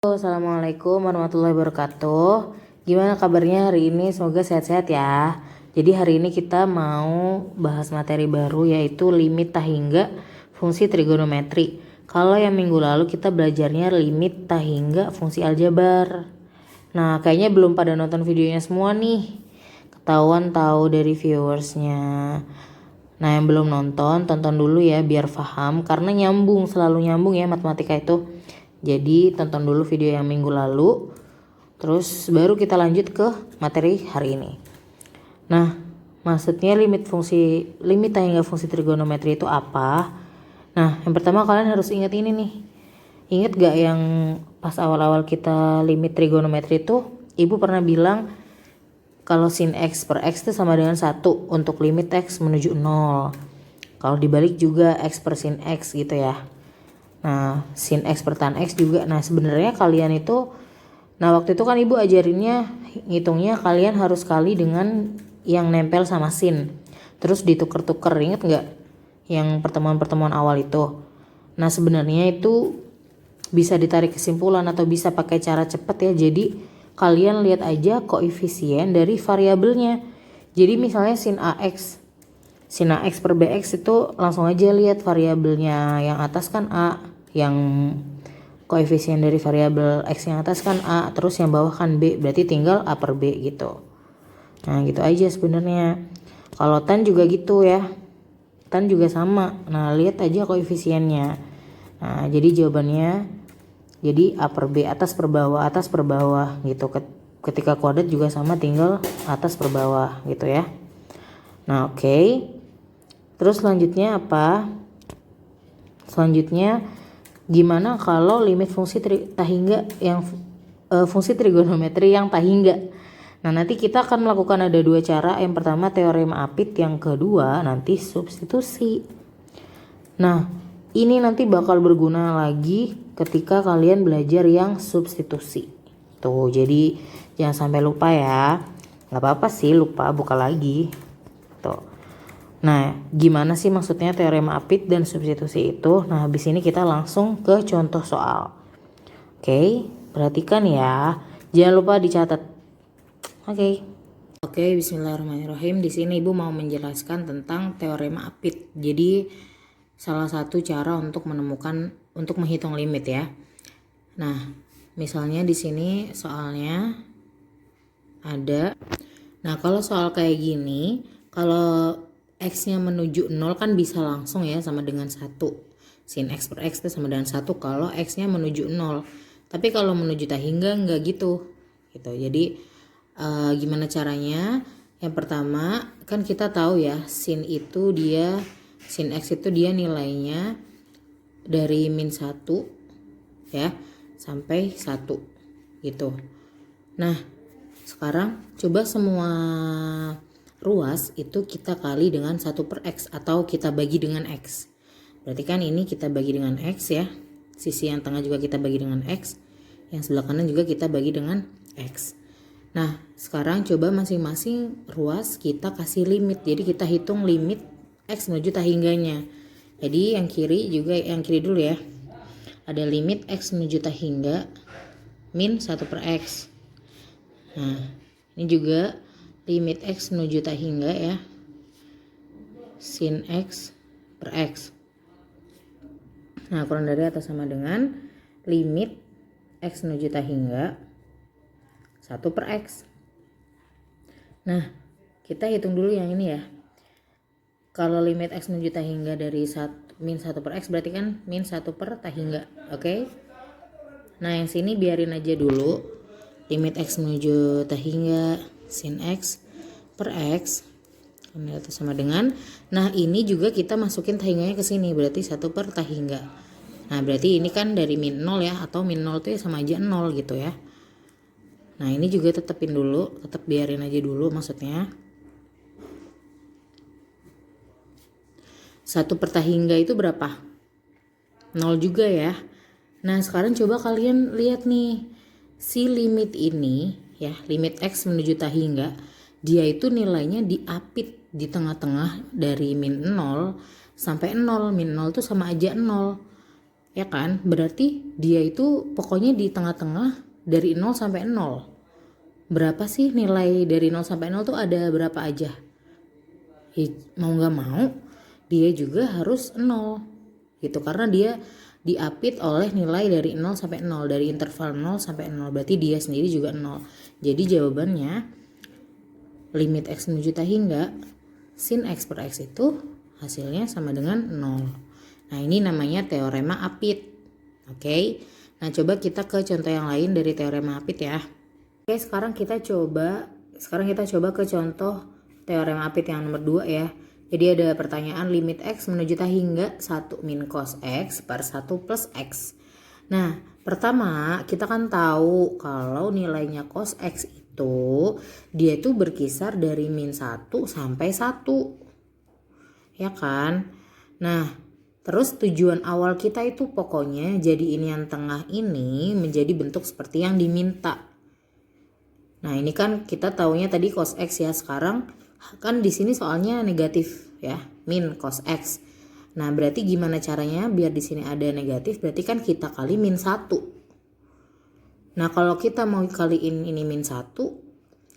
Assalamualaikum warahmatullahi wabarakatuh. Gimana kabarnya hari ini? Semoga sehat-sehat ya. Jadi hari ini kita mau bahas materi baru yaitu limit tahingga fungsi trigonometri. Kalau yang minggu lalu kita belajarnya limit tahingga fungsi aljabar. Nah kayaknya belum pada nonton videonya semua nih. Ketahuan tahu dari viewersnya. Nah yang belum nonton, tonton dulu ya biar paham. Karena nyambung, selalu nyambung ya matematika itu. Jadi tonton dulu video yang minggu lalu, terus baru kita lanjut ke materi hari ini. Nah, maksudnya limit tahingga fungsi trigonometri itu apa? Nah, yang pertama kalian harus ingat ini nih. Ingat gak yang pas awal-awal kita limit trigonometri itu, ibu pernah bilang kalau sin x per x itu sama dengan 1 untuk limit x menuju 0. Kalau dibalik juga x per sin x gitu ya. Nah, sin x per tan x juga. Nah, sebenarnya kalian itu, nah waktu itu kan ibu ajarinnya, ngitungnya kalian harus kali dengan yang nempel sama sin. Terus dituker-tuker, inget nggak? Yang pertemuan-pertemuan awal itu. Nah, sebenarnya itu bisa ditarik kesimpulan atau bisa pakai cara cepat ya. Jadi, kalian lihat aja koefisien dari variabelnya. Jadi, misalnya sin ax per bx itu langsung aja lihat variabelnya. Yang atas kan a, yang koefisien dari variabel x yang atas kan a, terus yang bawah kan b, berarti tinggal a per b gitu. Nah gitu aja sebenarnya. Kalau tan juga gitu ya, tan juga sama. Nah lihat aja koefisiennya. Nah jadi jawabannya jadi a per b, atas per bawah gitu. Ketika kuadrat juga sama, tinggal atas per bawah gitu ya. Nah oke. Terus selanjutnya apa? Selanjutnya gimana kalau limit fungsi tahingga yang fungsi trigonometri yang tahingga? Nah nanti kita akan melakukan ada dua cara. Yang pertama teorema Apit, yang kedua nanti substitusi. Nah ini nanti bakal berguna lagi ketika kalian belajar yang substitusi. Tuh jadi jangan sampai lupa ya. Gak apa-apa sih lupa, buka lagi. Tuh. Nah, gimana sih maksudnya teorema Apit dan substitusi itu? Nah, habis ini kita langsung ke contoh soal. Oke, perhatikan ya. Jangan lupa dicatat. Oke, bismillahirrahmanirrahim. Di sini Ibu mau menjelaskan tentang teorema Apit. Jadi, salah satu cara untuk menghitung limit ya. Nah, misalnya di sini soalnya ada. Nah, kalau soal kayak gini, kalau x-nya menuju 0 kan bisa langsung ya sama dengan 1. Sin x per x itu sama dengan 1 kalau x-nya menuju 0. Tapi kalau menuju tahingga enggak gitu. Jadi gimana caranya? Yang pertama kan kita tahu ya, sin x itu dia nilainya dari min 1 ya sampai 1 gitu. Nah, sekarang coba semua ruas itu kita kali dengan 1 per x atau kita bagi dengan x. Berarti kan ini kita bagi dengan x ya. Sisi yang tengah juga kita bagi dengan x. Yang sebelah kanan juga kita bagi dengan x. Nah sekarang coba masing-masing ruas kita kasih limit. Jadi kita hitung limit x menuju tahingganya. Jadi yang kiri dulu ya. Ada limit x menuju tahingga min 1 per x. Nah ini juga limit x menuju tahingga ya, sin x per x. Nah kurang dari atau sama dengan limit x menuju tahingga 1 per x. Nah kita hitung dulu yang ini ya. Kalau limit x menuju tahingga dari min 1 per x berarti kan min 1 per tahingga. Oke. Nah yang sini biarin aja dulu. Limit x menuju tahingga sin x per x itu sama dengan, nah ini juga kita masukin tahingganya ke sini, berarti 1 per tahingga. Nah berarti ini kan dari min 0 ya, atau min 0 itu ya sama aja 0 gitu ya. Nah ini juga tetap biarin aja dulu maksudnya. 1 per tahingga itu berapa? 0 juga ya. Nah sekarang coba kalian lihat nih, si limit ini ya, limit x menuju tahingga, dia itu nilainya diapit di tengah-tengah dari min 0 sampai 0. Min 0 itu sama aja 0. Ya kan? Berarti dia itu pokoknya di tengah-tengah dari 0 sampai 0. Berapa sih nilai dari 0 sampai 0 tuh ada berapa aja? Ya, mau nggak mau dia juga harus 0 gitu, karena dia diapit oleh nilai dari 0 sampai 0, dari interval 0 sampai 0, berarti dia sendiri juga 0. Jadi jawabannya limit x menuju tak hingga sin x per x itu hasilnya sama dengan 0. Nah ini namanya teorema apit. Oke. Nah coba kita ke contoh yang lain dari teorema apit ya. Oke, sekarang kita coba ke contoh teorema apit yang nomor 2 ya. Jadi ada pertanyaan limit x menuju tak hingga 1 min cos x per 1 plus x. Nah, pertama kita kan tahu kalau nilainya cos x itu dia itu berkisar dari min 1 sampai 1. Ya kan? Nah, terus tujuan awal kita itu pokoknya jadi ini yang tengah ini menjadi bentuk seperti yang diminta. Nah, ini kan kita taunya tadi cos x ya. Sekarang kan di sini soalnya negatif ya, min cos x. Nah, berarti gimana caranya biar di sini ada negatif? Berarti kan kita kali min 1. Nah, kalau kita mau kaliin ini min 1,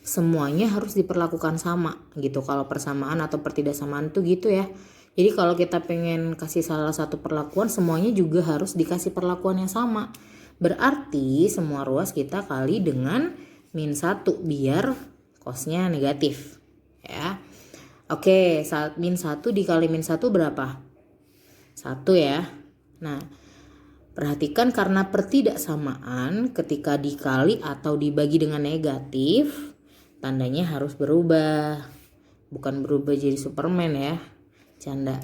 semuanya harus diperlakukan sama gitu. Kalau persamaan atau pertidaksamaan tuh gitu ya. Jadi kalau kita pengen kasih salah satu perlakuan, semuanya juga harus dikasih perlakuan yang sama. Berarti semua ruas kita kali dengan min 1 biar cosnya negatif ya. Oke, min 1 dikali min 1 berapa? 1 ya. Nah, perhatikan karena pertidaksamaan ketika dikali atau dibagi dengan negatif, tandanya harus berubah. Bukan berubah jadi Superman ya. Canda.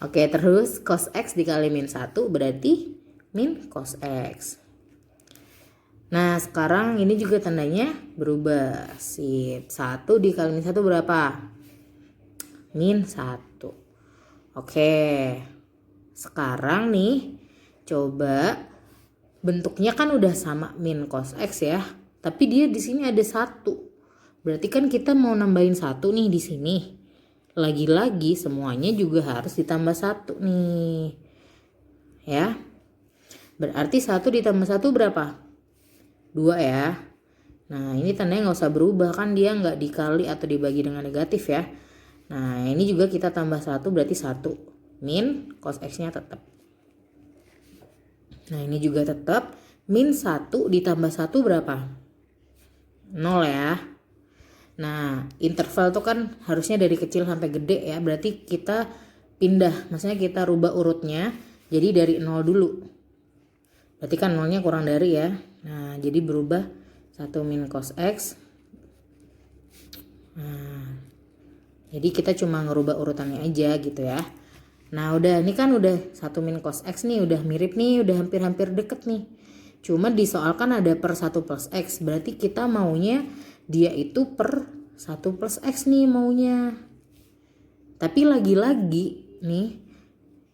Oke, terus cos x dikali min 1 berarti min cos x. Nah, sekarang ini juga tandanya berubah. Sip. 1 dikali min 1 berapa? Min 1. Oke. Sekarang nih, coba bentuknya kan udah sama min cos x ya. Tapi dia di sini ada 1. Berarti kan kita mau nambahin 1 nih di sini. Lagi-lagi semuanya juga harus ditambah 1 nih. Ya. Berarti 1 ditambah 1 berapa? 2 ya. Nah ini tandanya nggak usah berubah, kan dia nggak dikali atau dibagi dengan negatif ya. Nah ini juga kita tambah 1 berarti 1 min cos x nya tetap. Nah ini juga tetap min 1 ditambah 1 berapa? 0 ya. Nah interval tuh kan harusnya dari kecil sampai gede ya. Berarti kita pindah, maksudnya kita rubah urutnya jadi dari 0 dulu. Berarti kan 0 nya kurang dari ya. Nah jadi berubah 1 min cos x. Nah, jadi kita cuma ngerubah urutannya aja gitu ya. Nah udah, ini kan udah 1 min cos x nih, udah mirip nih, udah hampir-hampir deket nih. Cuma di soal kan ada per 1 plus x, berarti kita maunya dia itu per 1 plus x nih maunya. Tapi lagi-lagi nih,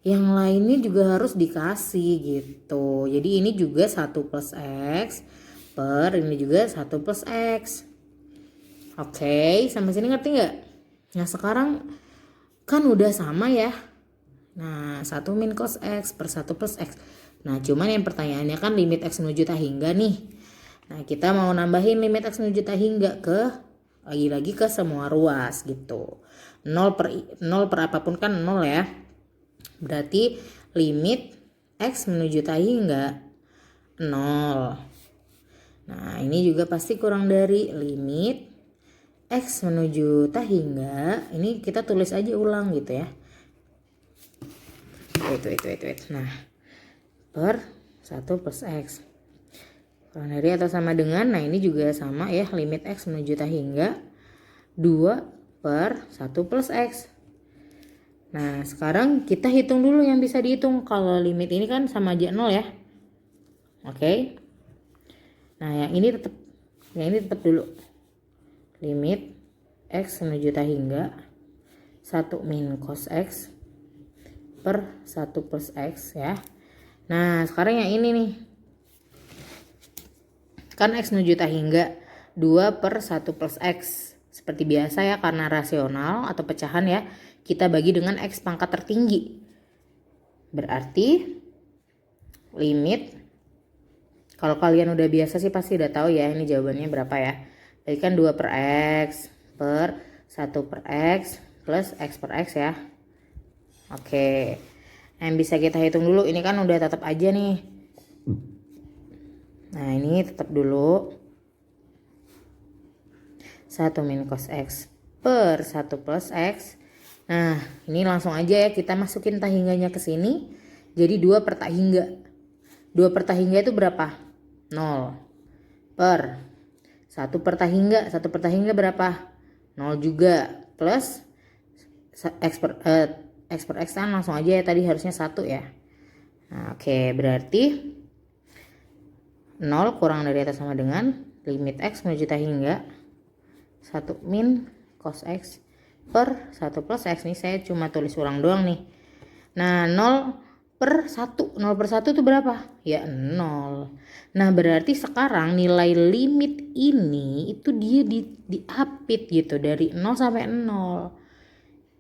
yang lainnya juga harus dikasih gitu. Jadi ini juga 1 plus x per ini juga 1 plus x. Oke, sampai sini ngerti nggak? Nah sekarang kan udah sama ya. Nah 1 min cos x per 1 plus x. Nah cuman yang pertanyaannya kan limit x menuju tak hingga nih. Nah kita mau nambahin limit x menuju tak hingga ke lagi-lagi ke semua ruas gitu. 0 per apapun kan 0 ya. Berarti limit x menuju tak hingga 0. Nah ini juga pasti kurang dari limit x menuju tak hingga. Ini kita tulis aja ulang gitu ya. Wait. Nah per 1 plus x kurang dari atau sama dengan, nah ini juga sama ya, limit x menuju tak hingga 2 per 1 plus x. Nah sekarang kita hitung dulu yang bisa dihitung. Kalau limit ini kan sama aja 0 ya. Oke. Nah yang ini tetap dulu. Limit x menuju tak hingga 1 min cos x per 1 plus x ya. Nah sekarang yang ini nih. Kan x menuju tak hingga 2 per 1 plus x. Seperti biasa ya, karena rasional atau pecahan ya, kita bagi dengan x pangkat tertinggi. Berarti limit, kalau kalian udah biasa sih pasti udah tahu ya ini jawabannya berapa ya. Tadi kan 2 per X per 1 per X plus X per X ya. Oke, yang bisa kita hitung dulu, ini kan udah tetap aja nih. Nah ini tetap dulu 1 min cos X per 1 plus X. Nah ini langsung aja ya kita masukin tak hingganya ke sini. Jadi 2 per tak hingga. 2 per tak hingga itu berapa? 0 per 1 per tak hingga. 1 per tak hingga berapa? 0 juga. Plus X per X kan langsung aja ya, tadi harusnya 1 ya. Nah, oke, berarti 0 kurang dari atas sama dengan limit X menuju tak hingga 1 min cos X per 1 plus X. Nih saya cuma tulis ulang doang nih. Nah 0 per 1 itu berapa? Ya 0. Nah berarti sekarang nilai limit ini itu dia diapit gitu dari 0 sampai 0.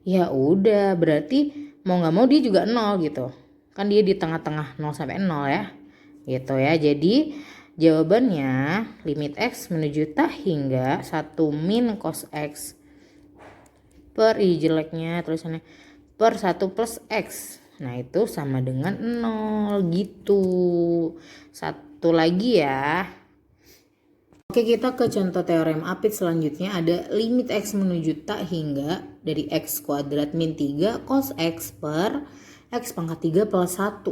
Ya udah, berarti mau nggak mau dia juga 0 gitu. Kan dia di tengah-tengah 0 sampai 0 ya. Gitu ya. Jadi jawabannya limit X menuju tak hingga 1 min cos X per jeleknya tulisannya per 1 plus X. Nah itu sama dengan 0 gitu. Satu lagi ya. Oke, kita ke contoh teorem apit selanjutnya. Ada limit X menuju tak hingga dari X kuadrat min 3 cos X per X pangkat 3 plus 1.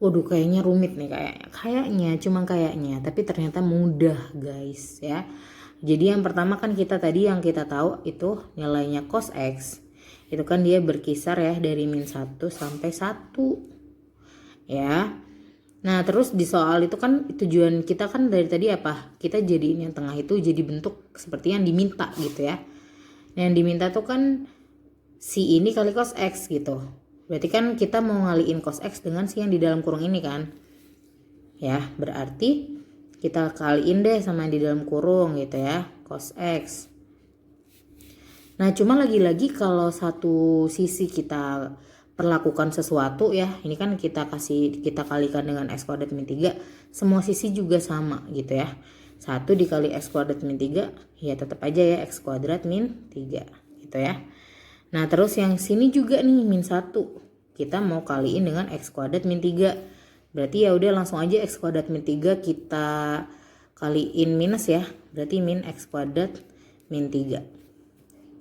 Waduh kayaknya rumit nih cuma kayaknya, tapi ternyata mudah guys ya. Jadi yang pertama kan kita tadi yang kita tahu itu nilainya cos X. Itu kan dia berkisar ya dari min 1 sampai 1 ya. Nah terus di soal itu kan tujuan kita kan dari tadi apa? Kita jadiin yang tengah itu jadi bentuk seperti yang diminta gitu ya. Yang diminta tuh kan si ini kali cos X gitu. Berarti kan kita mau ngaliin cos X dengan si yang di dalam kurung ini kan. Ya berarti kita kaliin deh sama yang di dalam kurung gitu ya, cos X. Nah cuma lagi-lagi kalau satu sisi kita perlakukan sesuatu ya, ini kan kita kalikan dengan X kuadrat min 3, semua sisi juga sama gitu ya. 1 dikali X kuadrat min 3 ya tetap aja ya X kuadrat min 3 gitu ya. Nah terus yang sini juga nih min 1 kita mau kaliin dengan X kuadrat min 3, berarti ya udah langsung aja X kuadrat min 3 kita kaliin minus ya, berarti min X kuadrat min 3.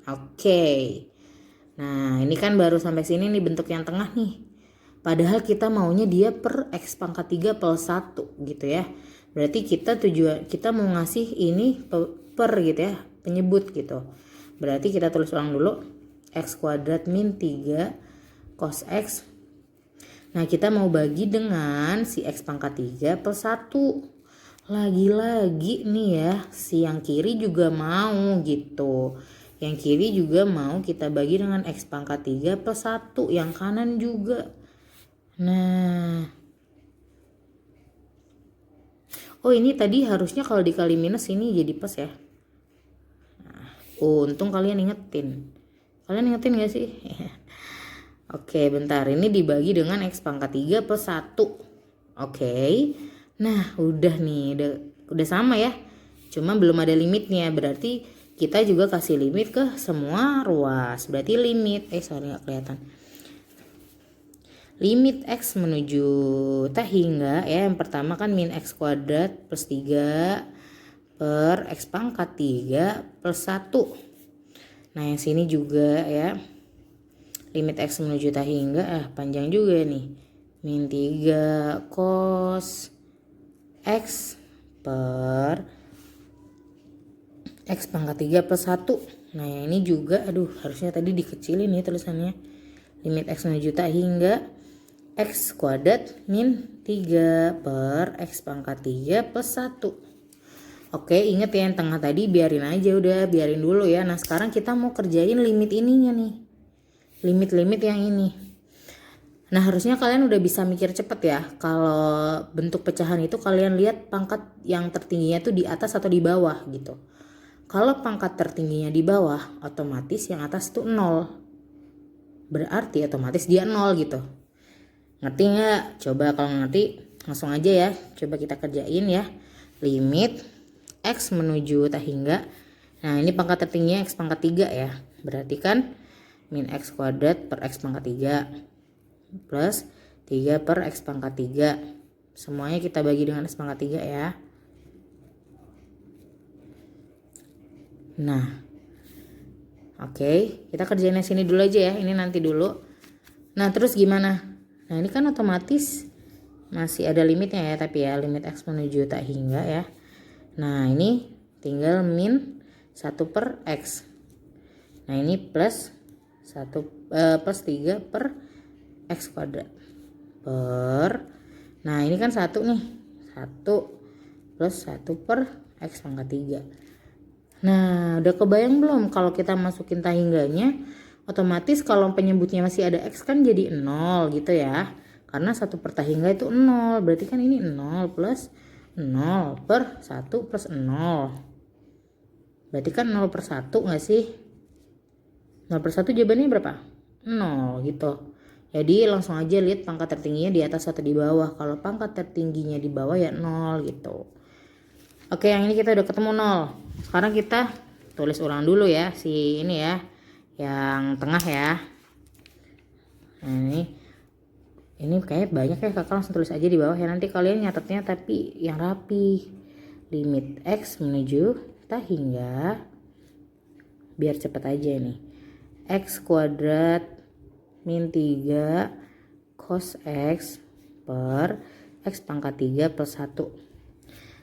Oke. Nah ini kan baru sampai sini nih bentuk yang tengah nih. Padahal kita maunya dia per X pangkat 3 plus 1 gitu ya. Berarti kita mau ngasih ini per gitu ya, penyebut gitu. Berarti kita tulis ulang dulu X kuadrat min 3 cos X. Nah kita mau bagi dengan si X pangkat 3 plus 1. Lagi-lagi nih ya, si yang kiri juga mau gitu. Yang kiri juga mau kita bagi dengan X pangkat 3 plus 1. Yang kanan juga. Nah. Oh ini tadi harusnya kalau dikali minus ini jadi plus ya. Nah, untung kalian ingetin. Kalian ingetin gak sih? Oke bentar, ini dibagi dengan X pangkat 3 plus 1. Oke. Nah udah nih, udah sama ya. Cuma belum ada limitnya, berarti kita juga kasih limit ke semua ruas. Berarti limit nggak kelihatan. Limit X menuju tak hingga ya, yang pertama kan min X kuadrat plus 3 per X pangkat 3 plus 1. Nah yang sini juga ya, limit X menuju tak hingga panjang juga nih, min 3 cos X per X pangkat 3 plus 1. Nah yang ini juga harusnya tadi dikecilin nih tulisannya. Limit X menuju tak hingga X kuadrat min 3 per X pangkat 3 plus 1. Oke inget ya yang tengah tadi biarin aja, udah biarin dulu ya. Nah sekarang kita mau kerjain limit ininya nih, limit-limit yang ini. Nah harusnya kalian udah bisa mikir cepet ya. Kalau bentuk pecahan itu kalian lihat pangkat yang tertingginya tuh di atas atau di bawah gitu. Kalau pangkat tertingginya di bawah, otomatis yang atas tuh 0. Berarti otomatis dia 0 gitu. Ngerti nggak? Coba kalau ngerti Langsung aja ya, coba kita kerjain ya. Limit X menuju tak hingga. Nah ini pangkat tertingginya X pangkat 3 ya. Berarti kan min X kuadrat per X pangkat 3 plus 3 per X pangkat 3. Semuanya kita bagi dengan X pangkat 3 ya. Nah oke, kita kerjainnya sini dulu aja ya. Ini nanti dulu. Nah terus gimana? Nah ini kan otomatis masih ada limitnya ya, tapi ya limit X menuju tak hingga ya. Nah ini tinggal min 1 per X. Nah ini plus 1 plus 3 per X kuadrat per, nah ini kan 1 nih, 1 plus 1 per X pangkat 3. Nah udah kebayang belum kalau kita masukin tak hingganya, otomatis kalau penyebutnya masih ada X kan jadi 0 gitu ya. Karena 1 per tak hingga itu 0. Berarti kan ini 0 plus 0 per 1 plus 0. Berarti kan 0 per 1 gak sih? 0 per 1 jawabannya berapa? 0 gitu. Jadi langsung aja lihat pangkat tertingginya di atas atau di bawah. Kalau pangkat tertingginya di bawah ya 0 gitu. Oke, yang ini kita udah ketemu 0. Sekarang kita tulis ulang dulu ya si ini ya. Yang tengah ya. Nah ini kayak banyak ya, kakak langsung tulis aja di bawah ya. Nanti kalian nyatetnya tapi yang rapi. Limit X menuju tak hingga, biar cepet aja nih. X kuadrat min 3 cos X per X pangkat 3 plus 1.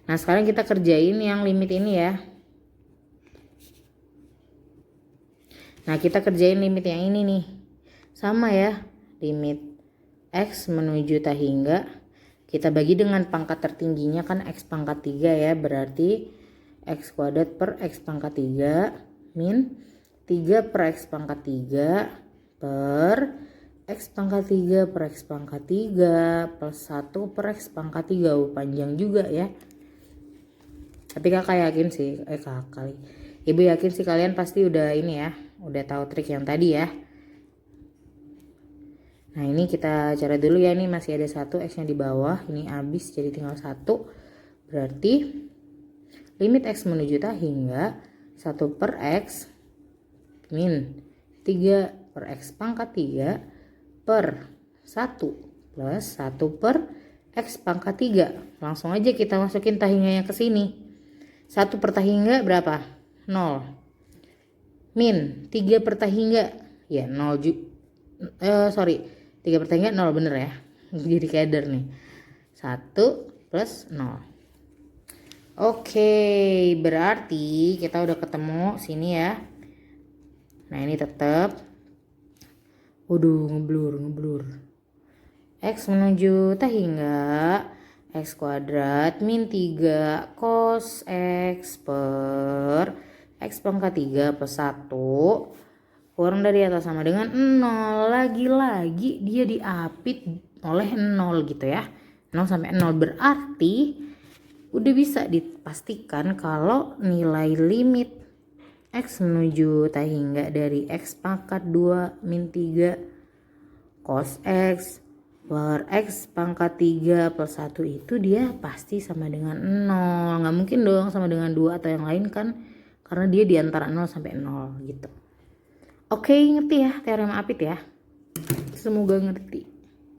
Nah sekarang kita kerjain yang limit ini ya. Nah kita kerjain limit yang ini nih. Sama ya, limit X menuju tak hingga, kita bagi dengan pangkat tertingginya kan X pangkat 3 ya. Berarti X kuadrat per X pangkat 3 min 3 per X pangkat 3 per X pangkat 3 per X pangkat 3 plus 1 per X pangkat 3. Panjang juga ya. Tapi kakak yakin sih, ibu yakin sih kalian pasti udah ini ya, udah tahu trik yang tadi ya. Nah ini kita cara dulu ya, ini masih ada 1 X nya di bawah, ini habis jadi tinggal 1. Berarti limit X menuju tak hingga 1 per X min 3 per X pangkat 3 per 1 plus 1 per X pangkat 3. Langsung aja kita masukin tak hingganya ke sini. 1 per tak hingga berapa? 0. Min 3 per tak hingga ya 0 sorry, 3 per 3 0 bener ya. Jadi keder nih. 1 plus 0. Oke, berarti kita udah ketemu sini ya. Nah ini tetap. Waduh, ngeblur. X menuju tak hingga X kuadrat min 3 cos X per X pangkat 3 plus 1. Kurang dari atas sama dengan 0. Lagi-lagi dia diapit oleh 0 gitu ya. 0 sampai 0 berarti udah bisa dipastikan kalau nilai limit X menuju tak hingga dari X pangkat 2 min 3 cos X per X pangkat 3 plus 1 itu dia pasti sama dengan 0. Nggak mungkin dong sama dengan 2 atau yang lain kan. Karena dia di antara 0 sampai 0 gitu. Oke, ngerti ya teorema Apit ya? Semoga ngerti.